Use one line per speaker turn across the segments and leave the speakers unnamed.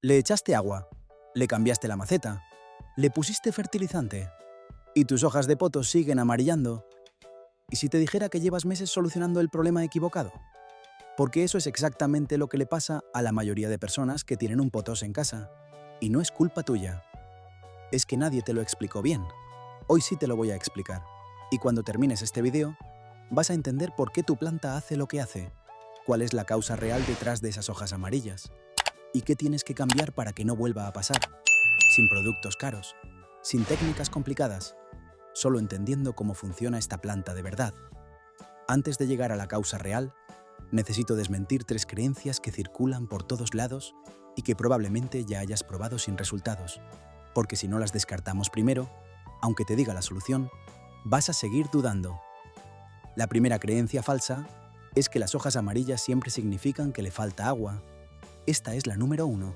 Le echaste agua, le cambiaste la maceta, le pusiste fertilizante y tus hojas de potos siguen amarillando. ¿Y si te dijera que llevas meses solucionando el problema equivocado? Porque eso es exactamente lo que le pasa a la mayoría de personas que tienen un potos en casa. Y no es culpa tuya. Es que nadie te lo explicó bien. Hoy sí te lo voy a explicar. Y cuando termines este video, vas a entender por qué tu planta hace lo que hace, cuál es la causa real detrás de esas hojas amarillas, y qué tienes que cambiar para que no vuelva a pasar, sin productos caros, sin técnicas complicadas, solo entendiendo cómo funciona esta planta de verdad. Antes de llegar a la causa real, necesito desmentir 3 creencias que circulan por todos lados y que probablemente ya hayas probado sin resultados, porque si no las descartamos primero, aunque te diga la solución, vas a seguir dudando. La primera creencia falsa es que las hojas amarillas siempre significan que le falta agua. Esta es la número 1.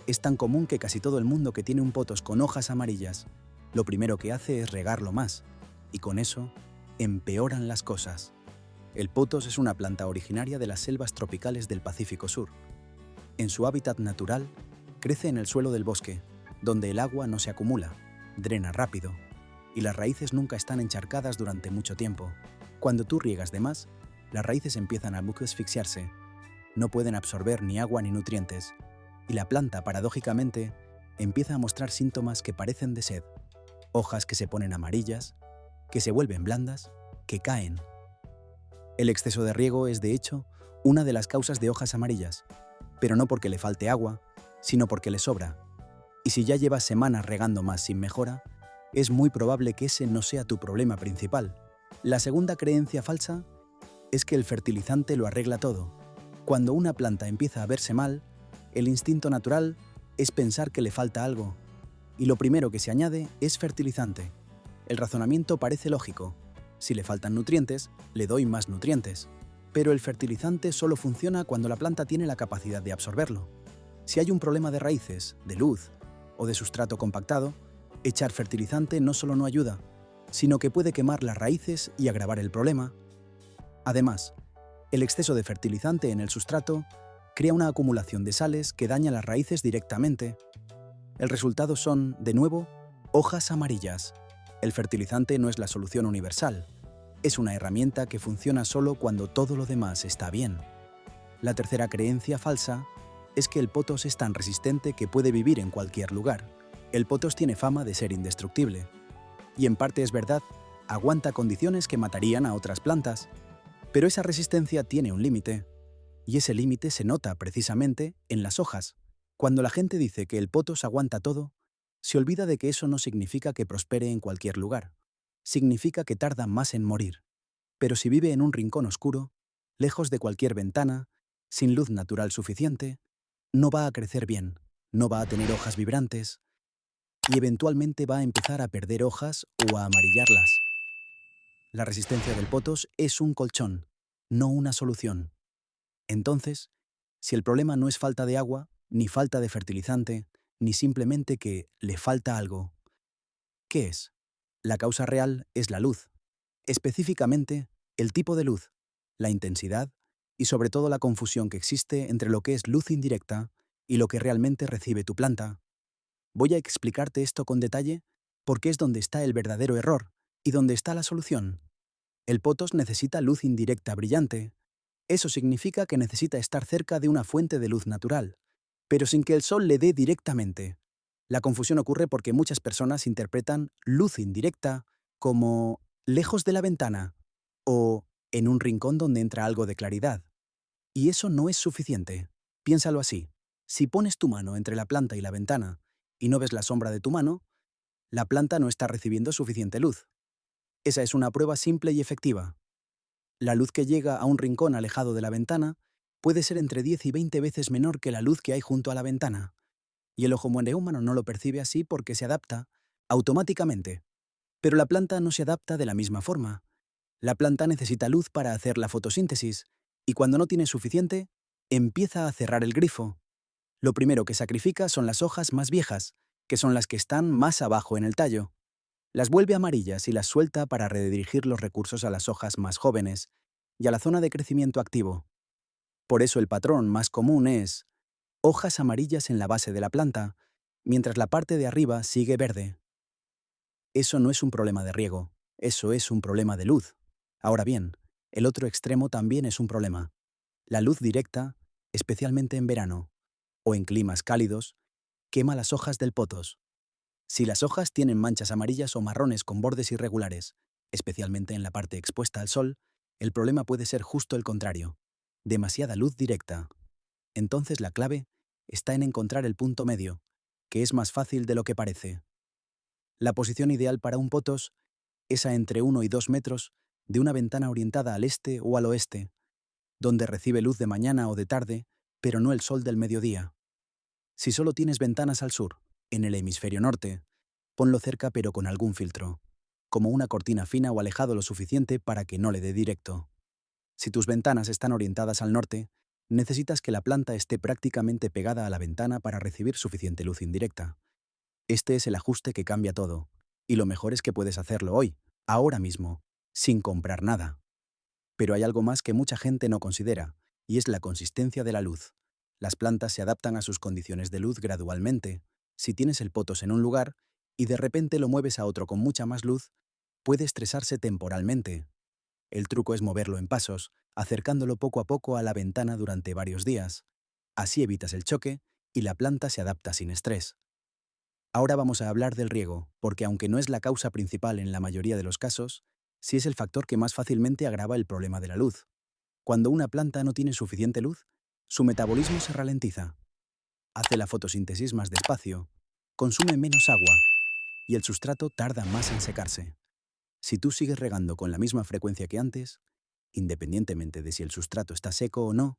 Es tan común que casi todo el mundo que tiene un potos con hojas amarillas, lo primero que hace es regarlo más, y con eso empeoran las cosas. El potos es una planta originaria de las selvas tropicales del Pacífico Sur. En su hábitat natural, crece en el suelo del bosque, donde el agua no se acumula, drena rápido, y las raíces nunca están encharcadas durante mucho tiempo. Cuando tú riegas de más, las raíces empiezan a asfixiarse, no pueden absorber ni agua ni nutrientes, y la planta, paradójicamente, empieza a mostrar síntomas que parecen de sed. Hojas que se ponen amarillas, que se vuelven blandas, que caen. El exceso de riego es, de hecho, una de las causas de hojas amarillas, pero no porque le falte agua, sino porque le sobra. Y si ya llevas semanas regando más sin mejora, es muy probable que ese no sea tu problema principal. La segunda creencia falsa es que el fertilizante lo arregla todo. Cuando una planta empieza a verse mal, el instinto natural es pensar que le falta algo, y lo primero que se añade es fertilizante. El razonamiento parece lógico. Si le faltan nutrientes, le doy más nutrientes. Pero el fertilizante solo funciona cuando la planta tiene la capacidad de absorberlo. Si hay un problema de raíces, de luz o de sustrato compactado, echar fertilizante no solo no ayuda, sino que puede quemar las raíces y agravar el problema. Además, el exceso de fertilizante en el sustrato crea una acumulación de sales que daña las raíces directamente. El resultado son, de nuevo, hojas amarillas. El fertilizante no es la solución universal. Es una herramienta que funciona solo cuando todo lo demás está bien. La tercera creencia falsa es que el potos es tan resistente que puede vivir en cualquier lugar. El potos tiene fama de ser indestructible. Y en parte es verdad, aguanta condiciones que matarían a otras plantas. Pero esa resistencia tiene un límite. Y ese límite se nota precisamente en las hojas. Cuando la gente dice que el potos aguanta todo, se olvida de que eso no significa que prospere en cualquier lugar. Significa que tarda más en morir. Pero si vive en un rincón oscuro, lejos de cualquier ventana, sin luz natural suficiente, no va a crecer bien, no va a tener hojas vibrantes y eventualmente va a empezar a perder hojas o a amarillarlas. La resistencia del potos es un colchón, no una solución. Entonces, si el problema no es falta de agua, ni falta de fertilizante, ni simplemente que le falta algo, ¿qué es? La causa real es la luz. Específicamente, el tipo de luz, la intensidad y sobre todo la confusión que existe entre lo que es luz indirecta y lo que realmente recibe tu planta. Voy a explicarte esto con detalle porque es donde está el verdadero error y donde está la solución. El potos necesita luz indirecta brillante. Eso significa que necesita estar cerca de una fuente de luz natural, pero sin que el sol le dé directamente. La confusión ocurre porque muchas personas interpretan luz indirecta como lejos de la ventana o en un rincón donde entra algo de claridad. Y eso no es suficiente. Piénsalo así. Si pones tu mano entre la planta y la ventana y no ves la sombra de tu mano, la planta no está recibiendo suficiente luz. Esa es una prueba simple y efectiva. La luz que llega a un rincón alejado de la ventana puede ser entre 10 y 20 veces menor que la luz que hay junto a la ventana. Y el ojo humano no lo percibe así porque se adapta automáticamente. Pero la planta no se adapta de la misma forma. La planta necesita luz para hacer la fotosíntesis, y cuando no tiene suficiente, empieza a cerrar el grifo. Lo primero que sacrifica son las hojas más viejas, que son las que están más abajo en el tallo. Las vuelve amarillas y las suelta para redirigir los recursos a las hojas más jóvenes y a la zona de crecimiento activo. Por eso el patrón más común es Hojas amarillas en la base de la planta, mientras la parte de arriba sigue verde. Eso no es un problema de riego, eso es un problema de luz. Ahora bien, el otro extremo también es un problema. La luz directa, especialmente en verano o en climas cálidos, quema las hojas del potos. Si las hojas tienen manchas amarillas o marrones con bordes irregulares, especialmente en la parte expuesta al sol, el problema puede ser justo el contrario: demasiada luz directa. Entonces la clave está en encontrar el punto medio, que es más fácil de lo que parece. La posición ideal para un potos es a entre 1 y 2 metros de una ventana orientada al este o al oeste, donde recibe luz de mañana o de tarde, pero no el sol del mediodía. Si solo tienes ventanas al sur, en el hemisferio norte, ponlo cerca pero con algún filtro, como una cortina fina o alejado lo suficiente para que no le dé directo. Si tus ventanas están orientadas al norte, necesitas que la planta esté prácticamente pegada a la ventana para recibir suficiente luz indirecta. Este es el ajuste que cambia todo, y lo mejor es que puedes hacerlo hoy, ahora mismo, sin comprar nada. Pero hay algo más que mucha gente no considera, y es la consistencia de la luz. Las plantas se adaptan a sus condiciones de luz gradualmente. Si tienes el potos en un lugar y de repente lo mueves a otro con mucha más luz, puede estresarse temporalmente. El truco es moverlo en pasos, acercándolo poco a poco a la ventana durante varios días. Así evitas el choque y la planta se adapta sin estrés. Ahora vamos a hablar del riego, porque aunque no es la causa principal en la mayoría de los casos, sí es el factor que más fácilmente agrava el problema de la luz. Cuando una planta no tiene suficiente luz, su metabolismo se ralentiza, hace la fotosíntesis más despacio, consume menos agua y el sustrato tarda más en secarse. Si tú sigues regando con la misma frecuencia que antes, independientemente de si el sustrato está seco o no,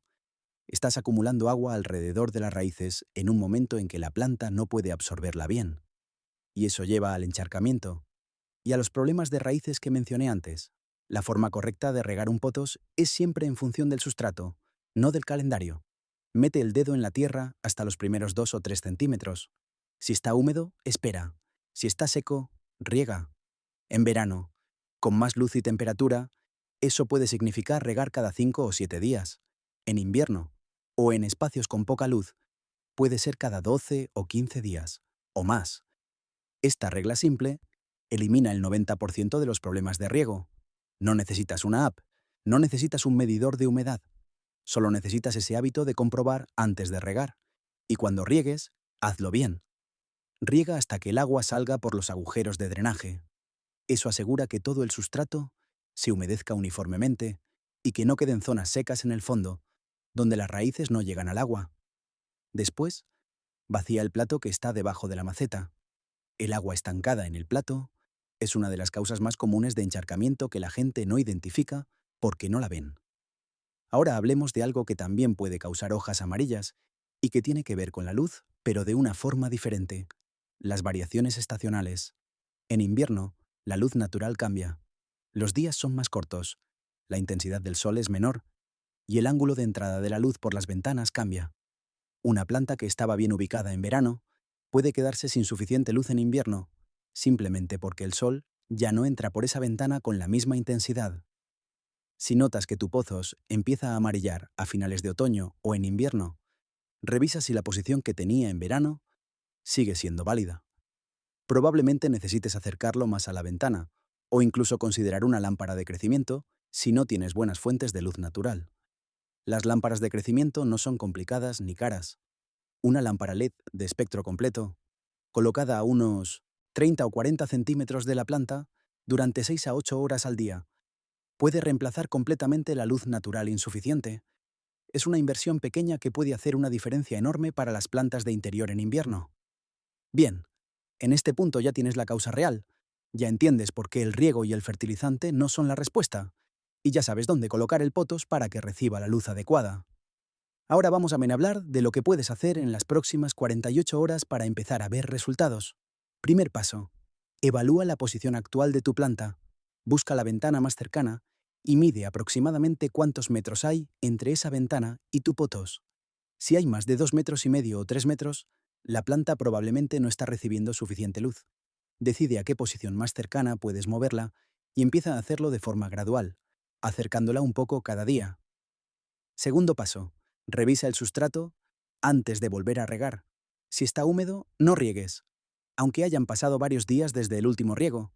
estás acumulando agua alrededor de las raíces en un momento en que la planta no puede absorberla bien. Y eso lleva al encharcamiento y a los problemas de raíces que mencioné antes. La forma correcta de regar un potos es siempre en función del sustrato, no del calendario. Mete el dedo en la tierra hasta los primeros 2 o 3 centímetros. Si está húmedo, espera. Si está seco, riega. En verano, con más luz y temperatura, eso puede significar regar cada 5 o 7 días. En invierno, o en espacios con poca luz, puede ser cada 12 o 15 días, o más. Esta regla simple elimina el 90% de los problemas de riego. No necesitas una app, no necesitas un medidor de humedad, solo necesitas ese hábito de comprobar antes de regar. Y cuando riegues, hazlo bien. Riega hasta que el agua salga por los agujeros de drenaje. Eso asegura que todo el sustrato se humedezca uniformemente y que no queden zonas secas en el fondo, donde las raíces no llegan al agua. Después, vacía el plato que está debajo de la maceta. El agua estancada en el plato es una de las causas más comunes de encharcamiento que la gente no identifica porque no la ven. Ahora hablemos de algo que también puede causar hojas amarillas y que tiene que ver con la luz, pero de una forma diferente: las variaciones estacionales. En invierno, la luz natural cambia. Los días son más cortos, la intensidad del sol es menor y el ángulo de entrada de la luz por las ventanas cambia. Una planta que estaba bien ubicada en verano puede quedarse sin suficiente luz en invierno, simplemente porque el sol ya no entra por esa ventana con la misma intensidad. Si notas que tu pozos empieza a amarillar a finales de otoño o en invierno, revisa si la posición que tenía en verano sigue siendo válida. Probablemente necesites acercarlo más a la ventana, o incluso considerar una lámpara de crecimiento si no tienes buenas fuentes de luz natural. Las lámparas de crecimiento no son complicadas ni caras. Una lámpara LED de espectro completo, colocada a unos 30 o 40 centímetros de la planta durante 6 a 8 horas al día, puede reemplazar completamente la luz natural insuficiente. Es una inversión pequeña que puede hacer una diferencia enorme para las plantas de interior en invierno. Bien, en este punto ya tienes la causa real, ya entiendes por qué el riego y el fertilizante no son la respuesta, y ya sabes dónde colocar el potos para que reciba la luz adecuada. Ahora vamos a hablar de lo que puedes hacer en las próximas 48 horas para empezar a ver resultados. Primer paso: evalúa la posición actual de tu planta, busca la ventana más cercana y mide aproximadamente cuántos metros hay entre esa ventana y tu potos. Si hay más de 2,5 metros o 3 metros, la planta probablemente no está recibiendo suficiente luz. Decide a qué posición más cercana puedes moverla y empieza a hacerlo de forma gradual, acercándola un poco cada día. Segundo paso: revisa el sustrato Antes de volver a regar, si está húmedo, no riegues. Aunque hayan pasado varios días desde el último riego,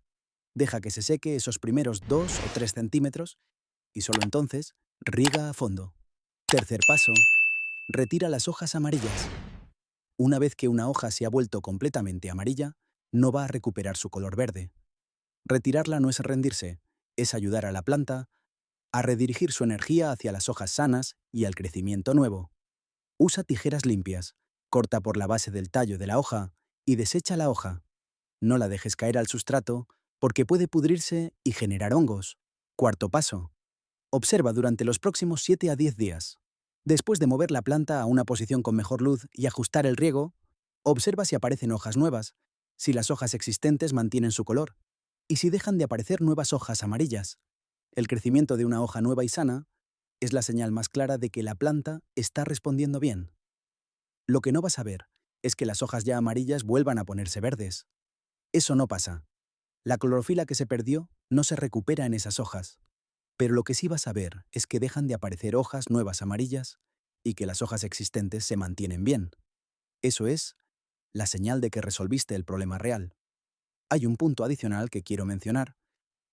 deja que se seque esos primeros 2 o 3 centímetros y solo entonces riega a fondo. Tercer paso, retira las hojas amarillas. Una vez que una hoja se ha vuelto completamente amarilla, no va a recuperar su color verde. Retirarla no es rendirse, es ayudar a la planta a redirigir su energía hacia las hojas sanas y al crecimiento nuevo. Usa tijeras limpias, corta por la base del tallo de la hoja y desecha la hoja. No la dejes caer al sustrato porque puede pudrirse y generar hongos. Cuarto paso. Observa durante los próximos 7 a 10 días. Después de mover la planta a una posición con mejor luz y ajustar el riego, observa si aparecen hojas nuevas, si las hojas existentes mantienen su color y si dejan de aparecer nuevas hojas amarillas. El crecimiento de una hoja nueva y sana es la señal más clara de que la planta está respondiendo bien. Lo que no vas a ver es que las hojas ya amarillas vuelvan a ponerse verdes. Eso no pasa. La clorofila que se perdió no se recupera en esas hojas. Pero lo que sí vas a ver es que dejan de aparecer hojas nuevas amarillas y que las hojas existentes se mantienen bien. Eso es la señal de que resolviste el problema real. Hay un punto adicional que quiero mencionar,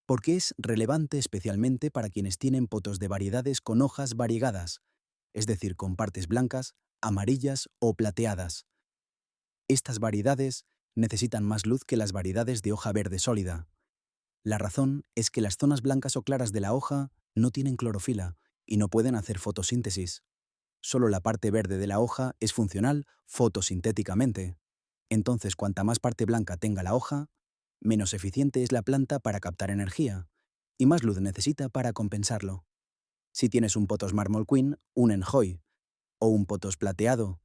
porque es relevante especialmente para quienes tienen potos de variedades con hojas variegadas, es decir, con partes blancas, amarillas o plateadas. Estas variedades necesitan más luz que las variedades de hoja verde sólida. La razón es que las zonas blancas o claras de la hoja no tienen clorofila y no pueden hacer fotosíntesis. Solo la parte verde de la hoja es funcional fotosintéticamente. Entonces, cuanta más parte blanca tenga la hoja, menos eficiente es la planta para captar energía y más luz necesita para compensarlo. Si tienes un potos mármol queen, un enjoy o un potos plateado,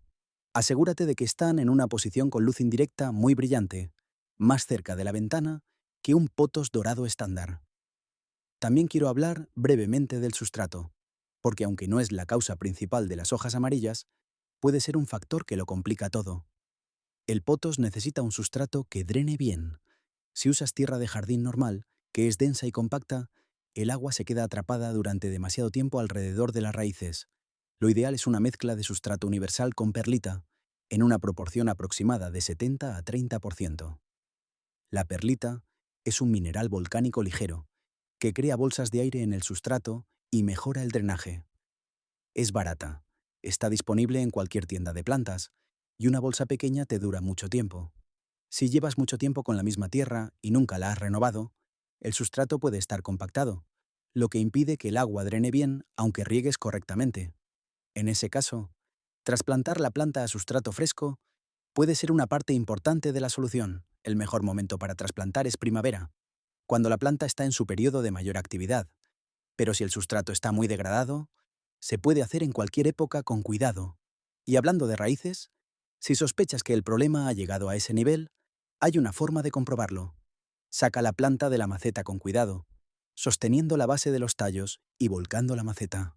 asegúrate de que están en una posición con luz indirecta muy brillante, más cerca de la ventana que un potos dorado estándar. También quiero hablar brevemente del sustrato, porque aunque no es la causa principal de las hojas amarillas, puede ser un factor que lo complica todo. El potos necesita un sustrato que drene bien. Si usas tierra de jardín normal, que es densa y compacta, el agua se queda atrapada durante demasiado tiempo alrededor de las raíces. Lo ideal es una mezcla de sustrato universal con perlita, en una proporción aproximada de 70 a 30%. La perlita es un mineral volcánico ligero, que crea bolsas de aire en el sustrato y mejora el drenaje. Es barata, está disponible en cualquier tienda de plantas, y una bolsa pequeña te dura mucho tiempo. Si llevas mucho tiempo con la misma tierra y nunca la has renovado, el sustrato puede estar compactado, lo que impide que el agua drene bien aunque riegues correctamente. En ese caso, trasplantar la planta a sustrato fresco puede ser una parte importante de la solución. El mejor momento para trasplantar es primavera, cuando la planta está en su periodo de mayor actividad. Pero si el sustrato está muy degradado, se puede hacer en cualquier época con cuidado. Y hablando de raíces, si sospechas que el problema ha llegado a ese nivel, hay una forma de comprobarlo. Saca la planta de la maceta con cuidado, sosteniendo la base de los tallos y volcando la maceta.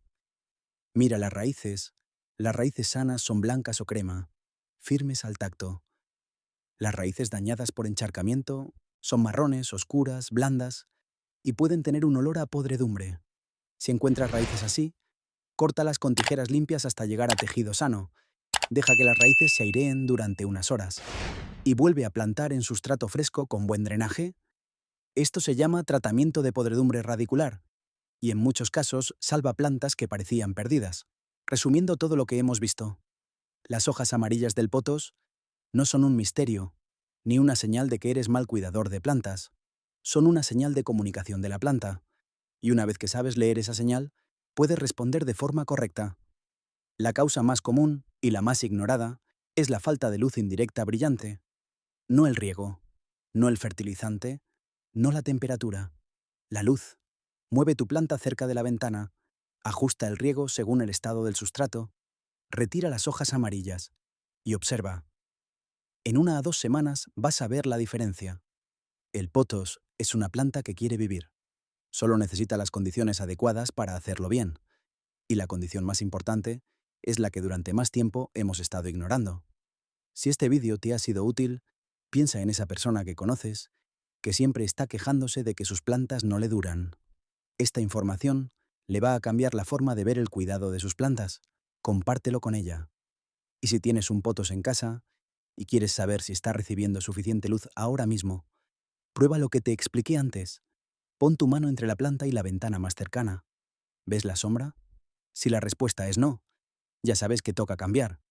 Mira las raíces. Las raíces sanas son blancas o crema, firmes al tacto. Las raíces dañadas por encharcamiento son marrones, oscuras, blandas y pueden tener un olor a podredumbre. Si encuentras raíces así, córtalas con tijeras limpias hasta llegar a tejido sano. Deja que las raíces se aireen durante unas horas y vuelve a plantar en sustrato fresco con buen drenaje. Esto se llama tratamiento de podredumbre radicular y en muchos casos salva plantas que parecían perdidas. Resumiendo todo lo que hemos visto, las hojas amarillas del potos no son un misterio, ni una señal de que eres mal cuidador de plantas. Son una señal de comunicación de la planta, y una vez que sabes leer esa señal, puedes responder de forma correcta. La causa más común, y la más ignorada, es la falta de luz indirecta brillante. No el riego, no el fertilizante, no la temperatura. La luz. Mueve tu planta cerca de la ventana, ajusta el riego según el estado del sustrato, retira las hojas amarillas y observa. En 1 a 2 semanas vas a ver la diferencia. El potos es una planta que quiere vivir. Solo necesita las condiciones adecuadas para hacerlo bien. Y la condición más importante es la que durante más tiempo hemos estado ignorando. Si este vídeo te ha sido útil, piensa en esa persona que conoces, que siempre está quejándose de que sus plantas no le duran. Esta información le va a cambiar la forma de ver el cuidado de sus plantas. Compártelo con ella. Y si tienes un potos en casa y quieres saber si está recibiendo suficiente luz ahora mismo, prueba lo que te expliqué antes. Pon tu mano entre la planta y la ventana más cercana. ¿Ves la sombra? Si la respuesta es no, ya sabes que toca cambiar.